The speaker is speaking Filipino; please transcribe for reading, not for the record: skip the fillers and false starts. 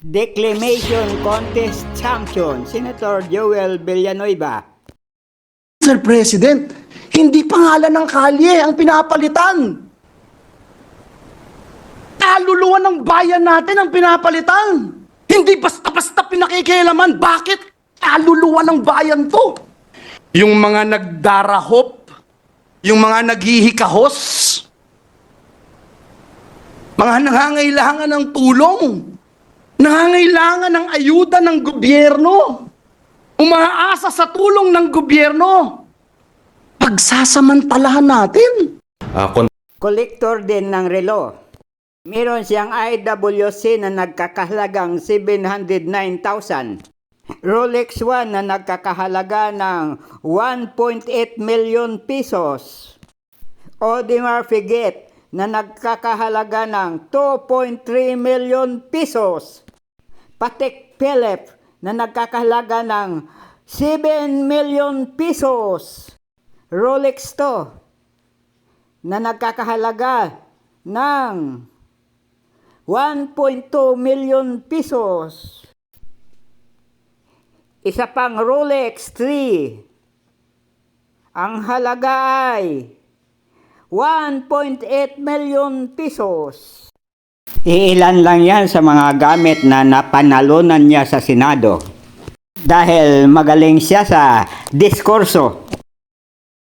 Declamation Contest Champion, Senator Joel Villanueva. Mr. President, hindi pangalan ng kalye ang pinapalitan. Kaluluwa ng bayan natin ang pinapalitan. Hindi basta-basta pinakikialaman. Bakit kaluluwa ng bayan to? Yung mga nagdarahop, yung mga naghihikahos, mga nangangailangan ng tulong, nangangailangan ng ayuda ng gobyerno, umaasa sa tulong ng gobyerno, pagsasamantalahan natin. Kolektor din ng relo. Meron siyang IWC na nagkakahalagang 709,000. Rolex One na nagkakahalaga ng 1.8 million pesos. Audemars Piguet na nagkakahalaga ng 2.3 million pesos. Patek Philippe na nagkakahalaga ng 7 million pesos. Rolex to na nagkakahalaga ng 1.2 million pesos. Isa pang Rolex 3. Ang halaga ay 1.8 million pesos. Iilan lang yan sa mga gamit na napanalunan niya sa Senado. Dahil magaling siya sa diskurso.